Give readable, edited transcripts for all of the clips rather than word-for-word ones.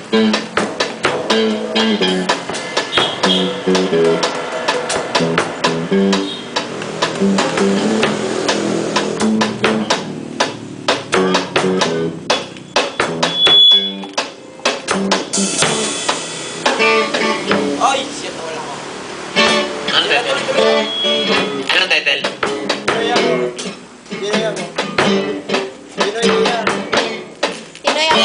Ay, shit, wala ko. Ano title? Ano title? Pinoy ako. Pinoy ako. Pinoy niya. Pinoy ako.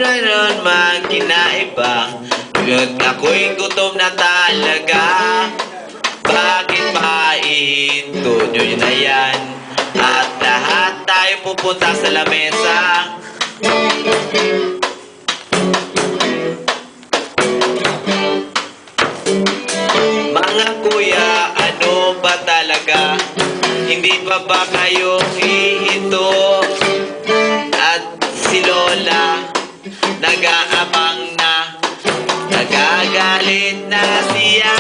Ayun, magkinaiba. Yun, ako'y gutom na talaga. Bakit pahinto nyo yun na yan? At lahat tayo pupunta sa lamesa. Mga kuya, ano ba talaga? Hindi pa ba kayo hihinto? At si Lola, nag-aabang na, nagagalit na siya.